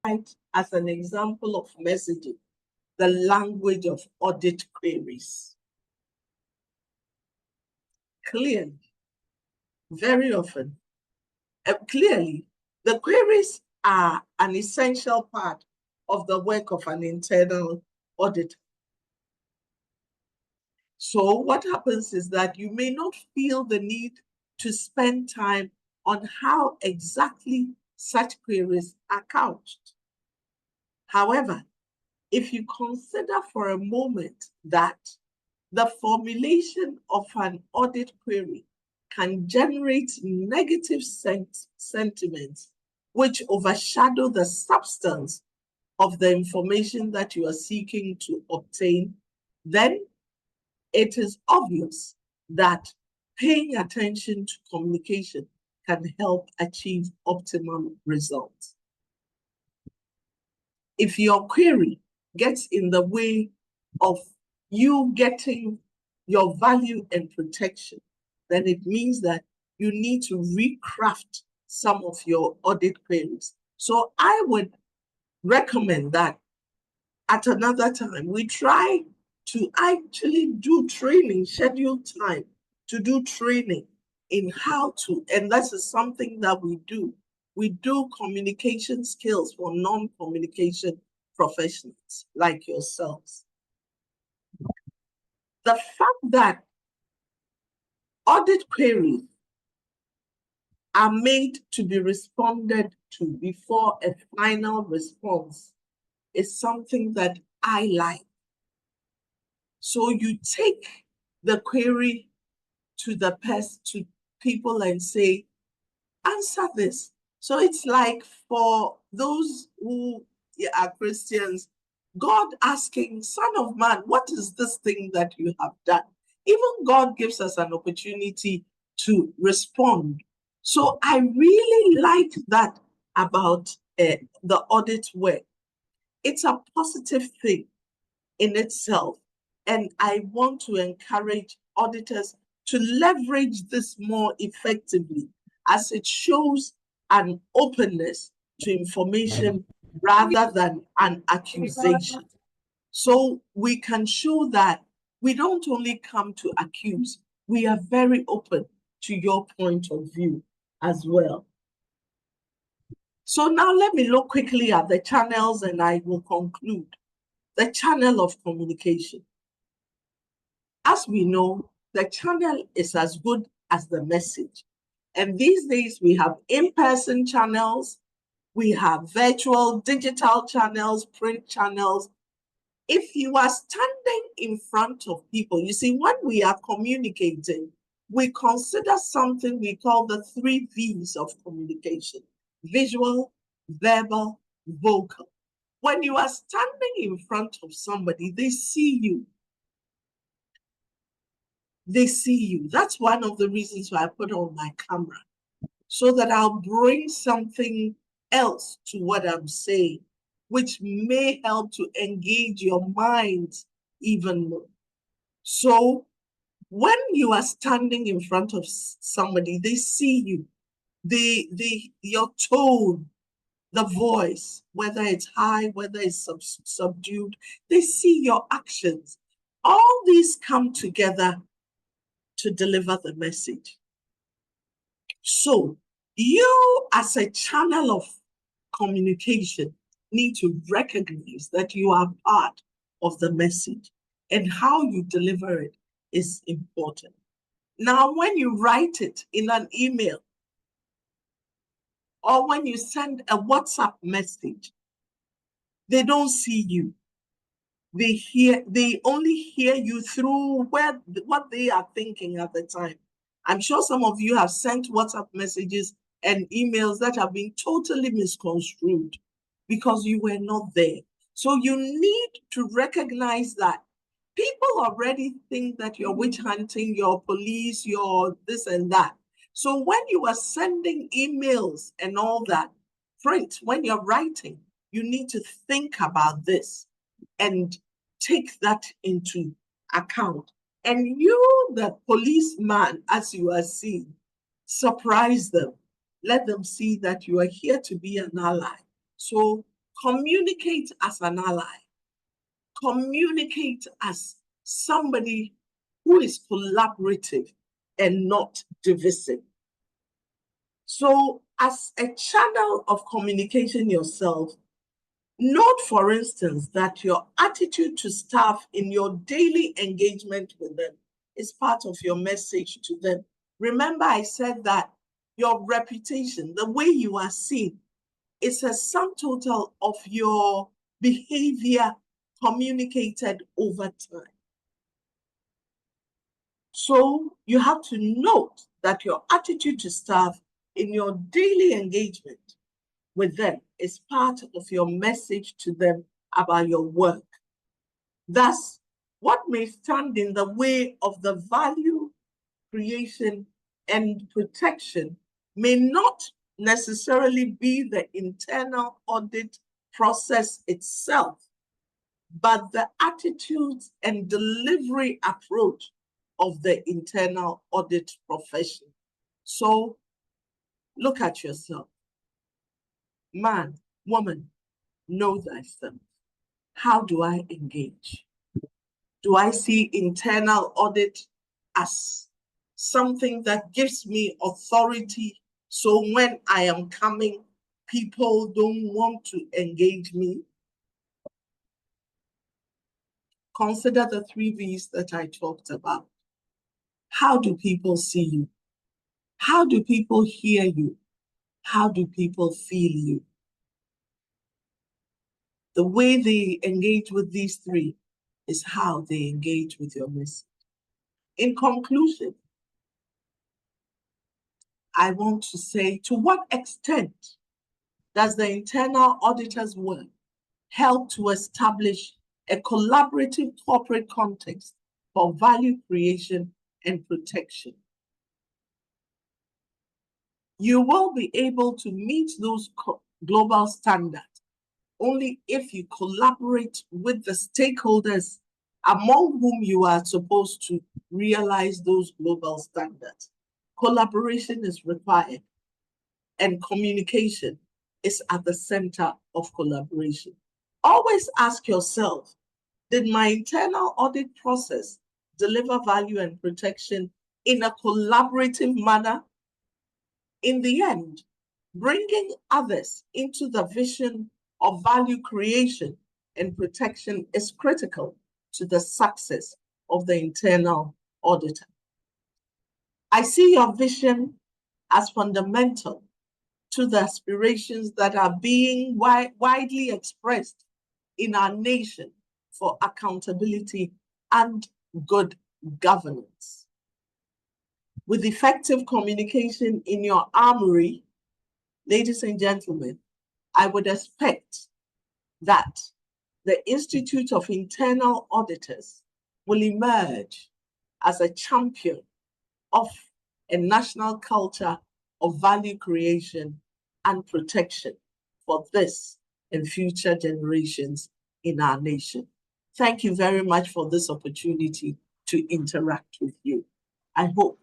highlight as an example of messaging the language of audit queries. Clearly, very often, clearly, the queries are an essential part of the work of an internal auditor. So what happens is that you may not feel the need to spend time on how exactly such queries are couched. However, if you consider for a moment that the formulation of an audit query can generate negative sentiments which overshadow the substance of the information that you are seeking to obtain, then it is obvious that paying attention to communication can help achieve optimum results. If your query gets in the way of you getting your value and protection, then it means that you need to recraft some of your audit queries. So I would recommend that at another time, we try to actually do training, schedule time to do training in how to, and this is something that we do. We do communication skills for non-communication professionals like yourselves. The fact that audit queries are made to be responded to before a final response is something that I like. So you take the query to to people and say, answer this. So it's like for those who are Christians, God asking, Son of Man, what is this thing that you have done? Even God gives us an opportunity to respond. So I really like that about the audit work. It's a positive thing in itself. And I want to encourage auditors to leverage this more effectively, as it shows an openness to information rather than an accusation. So we can show that we don't only come to accuse, we are very open to your point of view as well. So now let me look quickly at the channels and I will conclude. The channel of communication. As we know, the channel is as good as the message. And these days we have in-person channels, we have virtual, digital channels, print channels. If you are standing in front of people, you see, when we are communicating, we consider something we call the 3 V's of communication: visual, verbal, vocal. When you are standing in front of somebody, they see you. They see you. That's one of the reasons why I put on my camera, so that I'll bring something else to what I'm saying, which may help to engage your mind even more. So when you are standing in front of somebody, they see you. Your tone, the voice, whether it's high, whether it's subdued, they see your actions. All these come together to deliver the message. So you, as a channel of communication, need to recognize that you are part of the message, and how you deliver it is important. Now, when you write it in an email, or when you send a WhatsApp message, they don't see you. They only hear you through what they are thinking at the time. I'm sure some of you have sent WhatsApp messages and emails that have been totally misconstrued because you were not there. So you need to recognize that people already think that you're witch hunting, you're police, you're this and that. So when you are sending emails and all that, print, when you're writing, you need to think about this and take that into account. And you, the policeman, as you are seeing, surprise them. Let them see that you are here to be an ally. So Communicate as an ally. Communicate as somebody who is collaborative and not divisive. So as a channel of communication yourself, note, for instance, that your attitude to staff in your daily engagement with them is part of your message to them. Remember, I said that your reputation, the way you are seen, is a sum total of your behavior communicated over time. So you have to note that your attitude to staff in your daily engagement with them is part of your message to them about your work. Thus, what may stand in the way of the value creation and protection may not necessarily be the internal audit process itself, but the attitudes and delivery approach of the internal audit profession. So look at yourself. Man, woman, know thyself. How do I engage? Do I see internal audit as something that gives me authority? So when I am coming, people don't want to engage me? Consider the 3 V's that I talked about. How do people see you? How do people hear you? How do people feel you? The way they engage with these 3 is how they engage with your message. In conclusion, I want to say, to what extent does the internal auditor's work help to establish a collaborative corporate context for value creation and protection? You will be able to meet those global standards only if you collaborate with the stakeholders among whom you are supposed to realize those global standards. Collaboration is required, and communication is at the center of collaboration. Always ask yourself, did my internal audit process deliver value and protection in a collaborative manner? In the end, bringing others into the vision of value creation and protection is critical to the success of the internal auditor. I see your vision as fundamental to the aspirations that are being widely expressed in our nation for accountability and good governance. With effective communication in your armory, ladies and gentlemen, I would expect that the Institute of Internal Auditors will emerge as a champion of a national culture of value creation and protection for this and future generations in our nation. Thank you very much for this opportunity to interact with you. I hope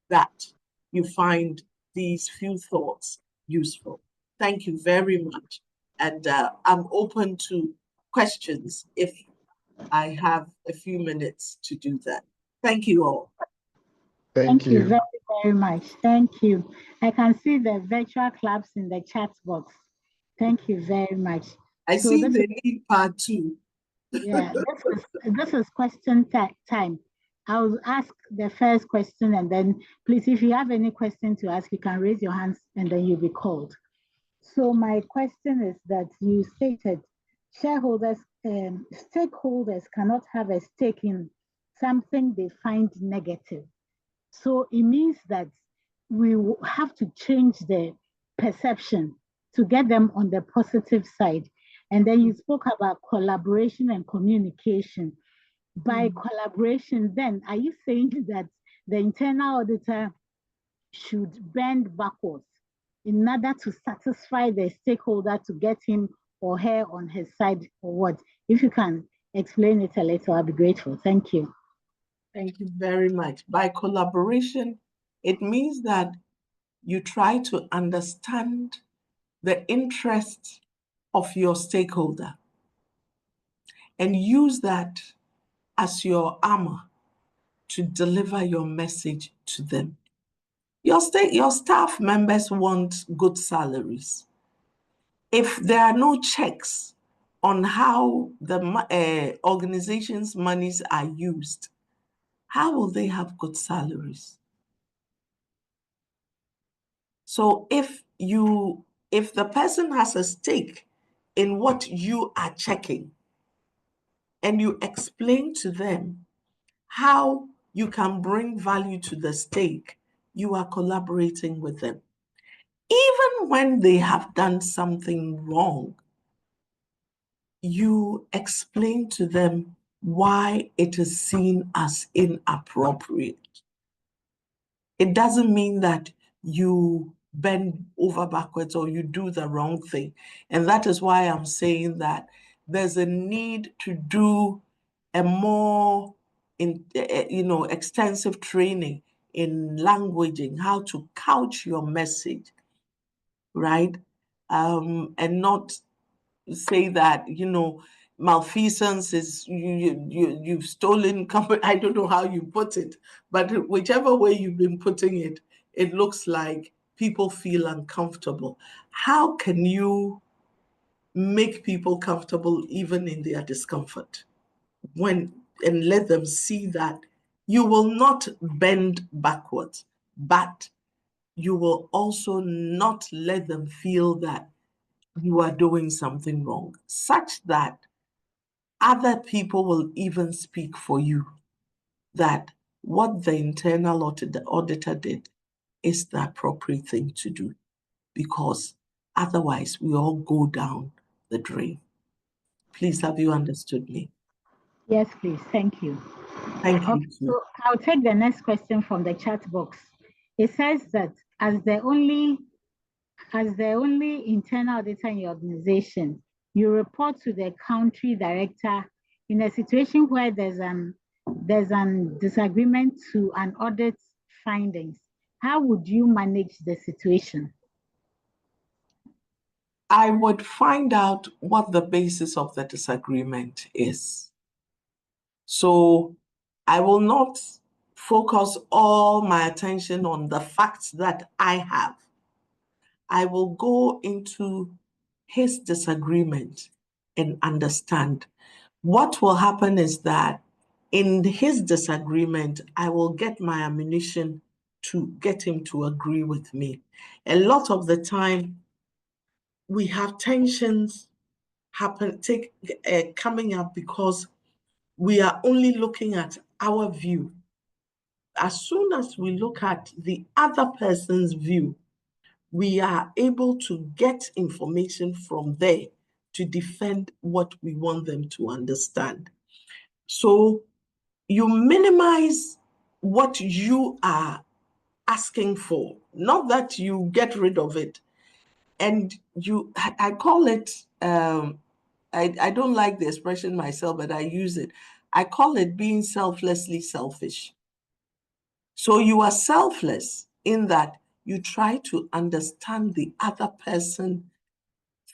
that you find these few thoughts useful. Thank you very much. And I'm open to questions if I have a few minutes to do that. Thank you all. Thank you very, very much. Thank you. I can see the virtual claps in the chat box. Thank you very much. I see the need part 2. Yeah, this is question time. I'll ask the first question, and then please, if you have any question to ask, you can raise your hands and then you'll be called. So my question is that you stated shareholders, stakeholders cannot have a stake in something they find negative. So it means that we have to change the perception to get them on the positive side. And then you spoke about collaboration and communication. By collaboration, then, are you saying that the internal auditor should bend backwards in order to satisfy the stakeholder to get him or her on his side, or what? If you can explain it a little, I'll be grateful. Thank you. Thank you very much. By collaboration, it means that you try to understand the interests of your stakeholder and use that as your armor to deliver your message to them. Your staff members want good salaries. If there are no checks on how the organization's monies are used, how will they have good salaries? So if the person has a stake in what you are checking, and you explain to them how you can bring value to the stake, you are collaborating with them. Even when they have done something wrong, you explain to them why it is seen as inappropriate. It doesn't mean that you bend over backwards or you do the wrong thing. And that is why I'm saying that there's a need to do a more extensive training in languaging, how to couch your message, right? And not say that, malfeasance is you've stolen company. I don't know how you put it, but whichever way you've been putting it, it looks like people feel uncomfortable. How can you make people comfortable even in their discomfort and let them see that you will not bend backwards, but you will also not let them feel that you are doing something wrong, such that other people will even speak for you that what the internal auditor did is the appropriate thing to do, because otherwise we all go down the drain. Please, have you understood me? Yes, please. Thank you. Thank Okay, you. so I'll take the next question from the chat box. It says that as the only internal auditor in your organization, you report to the country director in a situation where there's an disagreement to an audit findings. How would you manage the situation? I would find out what the basis of the disagreement is. So I will not focus all my attention on the facts that I have. I will go into his disagreement and understand. What will happen is that in his disagreement, I will get my ammunition to get him to agree with me. A lot of the time, we have tensions coming up because we are only looking at our view. As soon as we look at the other person's view, we are able to get information from there to defend what we want them to understand. So you minimize what you are asking for, not that you get rid of it. And I call it, I don't like the expression myself, but I use it. I call it being selflessly selfish. So you are selfless in that you try to understand the other person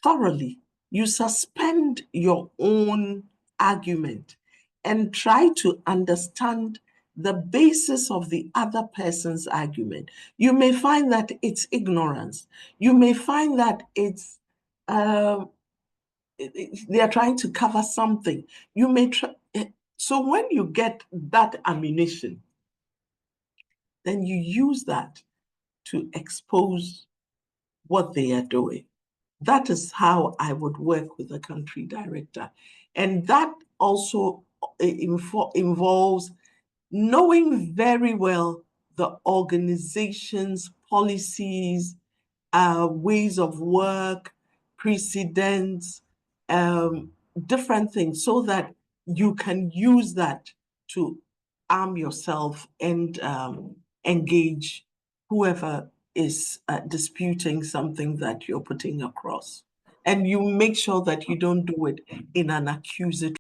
thoroughly. You suspend your own argument and try to understand the basis of the other person's argument. You may find that it's ignorance. You may find that it's they are trying to cover something. You may try. So when you get that ammunition, then you use that to expose what they are doing. That is how I would work with a country director. And that also involves knowing very well the organization's policies, ways of work, precedents, different things, so that you can use that to arm yourself and engage whoever is disputing something that you're putting across. And you make sure that you don't do it in an accusatory